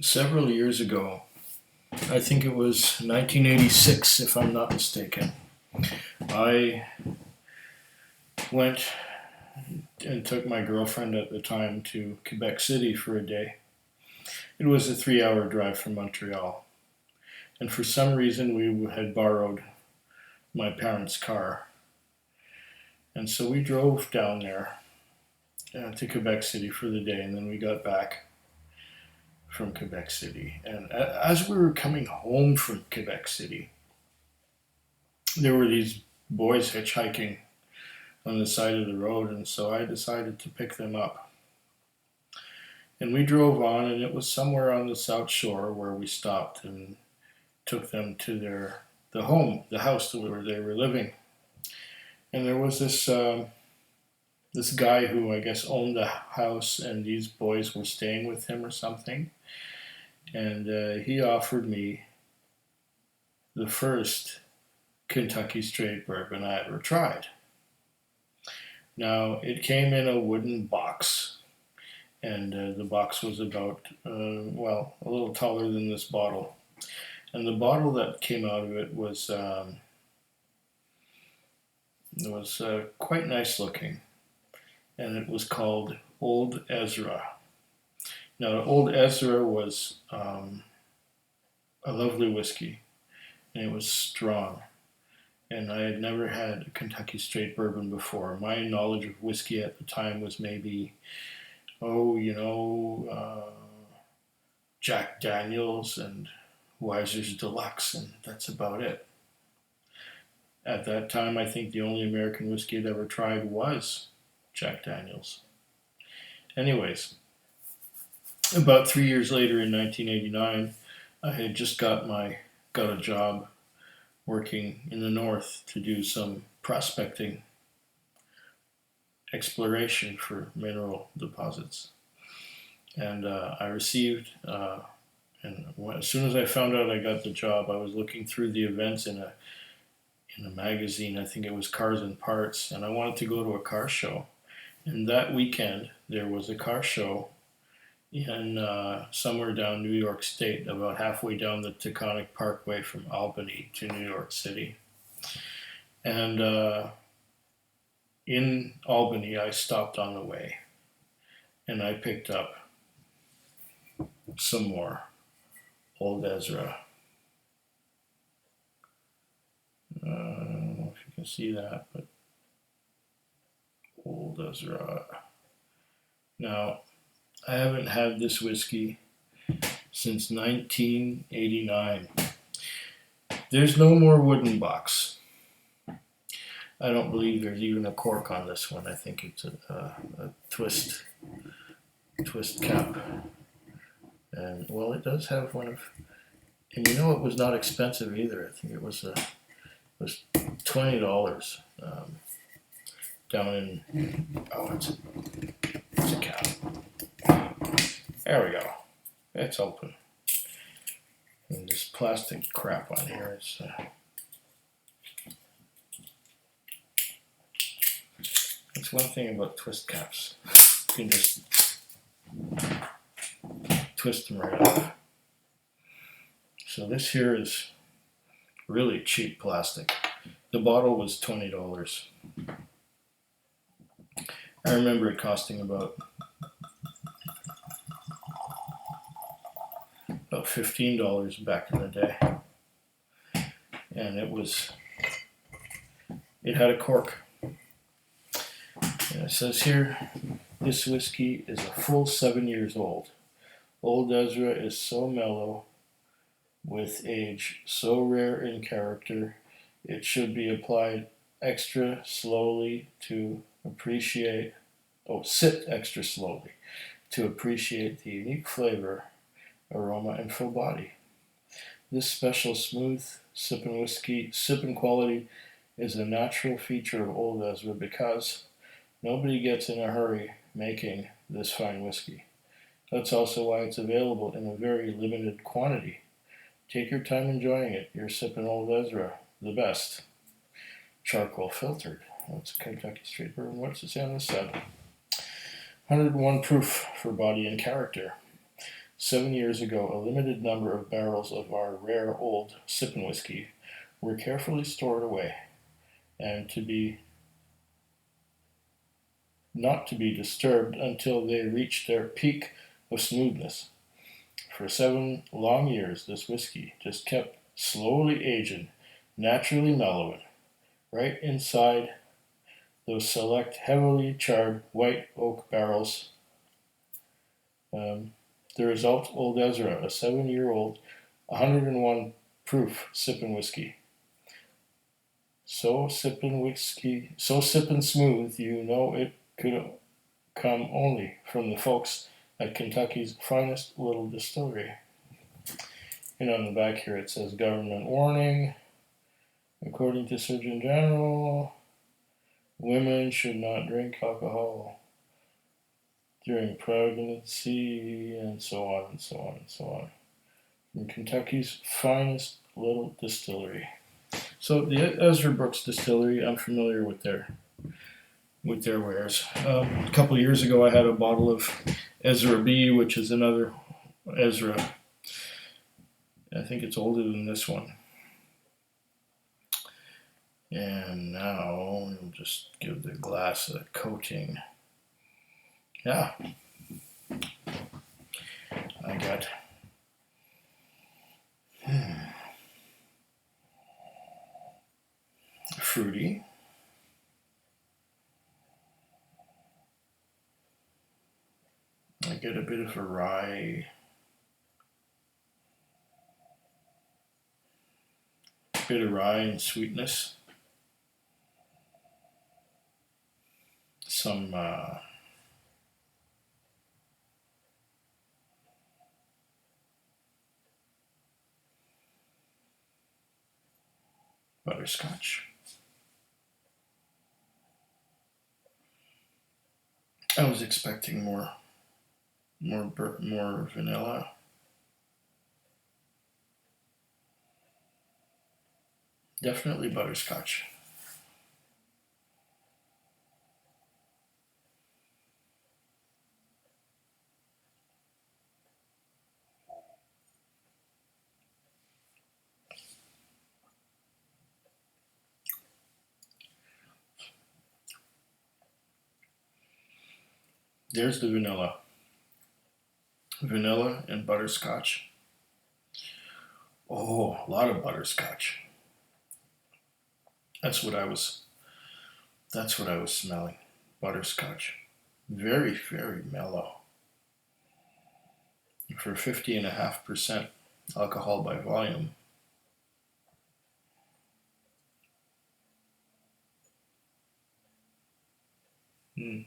Several years ago, I think it was 1986, if I'm not mistaken, I went and took my girlfriend at the time to Quebec City for a day. It was a 3 hour drive from Montreal, and for some reason, we had borrowed my parents' car. And so we drove down there to Quebec City for the day, and then we got back from Quebec City. And as we were coming home from Quebec City, there were these boys hitchhiking on the side of the road, and so I decided to pick them up. And we drove on, and it was somewhere on the South Shore where we stopped and took them to the house where they were living. And there was this guy who I guess owned the house, and these boys were staying with him or something. And he offered me the first Kentucky straight bourbon I ever tried. Now, it came in a wooden box, and the box was about, a little taller than this bottle. And the bottle that came out of it was quite nice looking, and it was called Old Ezra. Now, Old Ezra was a lovely whiskey, and it was strong. And I had never had a Kentucky straight bourbon before. My knowledge of whiskey at the time was maybe, Jack Daniels and Weiser's Deluxe, and that's about it. At that time, I think the only American whiskey I'd ever tried was Jack Daniels. Anyways, about 3 years later in 1989, I had just got a job working in the north to do some prospecting exploration for mineral deposits. And I received, as soon as I found out I got the job, I was looking through the events in a magazine. I think it was Cars and Parts, and I wanted to go to a car show. And that weekend, there was a car show in somewhere down New York State, about halfway down the Taconic Parkway from Albany to New York City. And in Albany, I stopped on the way, and I picked up some more Old Ezra. I don't know if you can see that, but Old Ezra. Now, I haven't had this whiskey since 1989. There's no more wooden box. I don't believe there's even a cork on this one. I think it's a twist cap. And well, it does have one of, and it was not expensive either. I think it was $20 down in, it's a cap. There we go. It's open. And this plastic crap on here is. That's one thing about twist caps. You can just twist them right off. So this here is really cheap plastic. The bottle was $20. I remember it costing about $15 back in the day. And it had a cork. And it says here, this whiskey is a full 7 years old. Old Ezra is so mellow, with age so rare in character, it should be applied extra slowly to sit extra slowly to appreciate the unique flavor, aroma, and full body. This special smooth sipping quality is a natural feature of Old Ezra because nobody gets in a hurry making this fine whiskey. That's also why it's available in a very limited quantity. Take your time enjoying it. You're sipping Old Ezra, the best. Charcoal filtered. That's Kentucky straight bourbon. What's it say on this side? 101 proof for body and character. 7 years ago, a limited number of barrels of our rare old sippin' whiskey were carefully stored away, and to be not to be disturbed until they reached their peak of smoothness. For 7 long years, this whiskey just kept slowly aging, naturally mellowing, right inside those select heavily charred white oak barrels. Um, the result, Old Ezra, a 7-year-old, 101 proof sippin' whiskey. So sippin' smooth, you know it could come only from the folks at Kentucky's finest little distillery. And on the back here it says government warning. According to Surgeon General, women should not drink alcohol during pregnancy, and so on and so on and so on. From Kentucky's finest little distillery. So the Ezra Brooks Distillery, I'm familiar with their wares. A couple of years ago, I had a bottle of Ezra B, which is another Ezra. I think it's older than this one. And now we'll just give the glass a coating. Yeah, I got fruity. I get a bit of a rye, and sweetness. Some butterscotch. I was expecting more vanilla. Definitely butterscotch. There's the vanilla. Vanilla and butterscotch. Oh, a lot of butterscotch. That's what I was smelling. Butterscotch. Very, very mellow. For 50.5% alcohol by volume. Mm.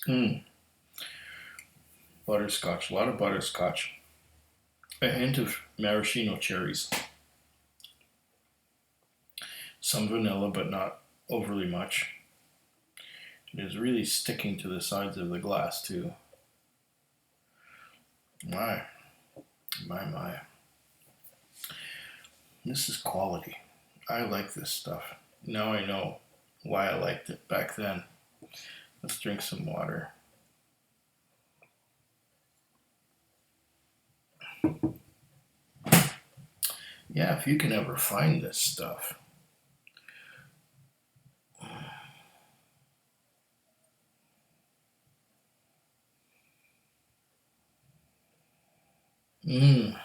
Mm. Butterscotch, a lot of butterscotch. A hint of maraschino cherries. Some vanilla, but not overly much. It is really sticking to the sides of the glass, too. My. This is quality. I like this stuff. Now I know why I liked it back then. Let's drink some water. Yeah, if you can ever find this stuff. Mmm.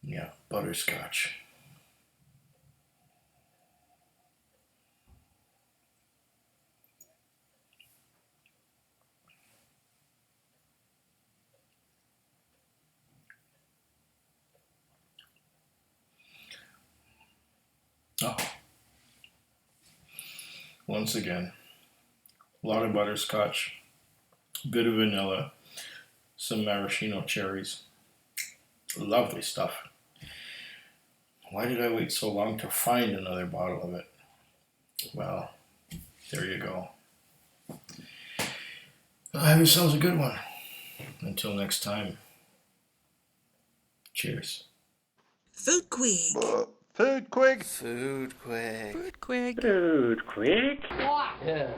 Yeah, butterscotch. Oh, once again, a lot of butterscotch, a bit of vanilla, some maraschino cherries. Lovely stuff. Why did I wait so long to find another bottle of it? Well, there you go. Have yourselves a good one. Until next time, cheers. Food Quig. Food quick. Food quick. Food Quig. Food quick. Yeah.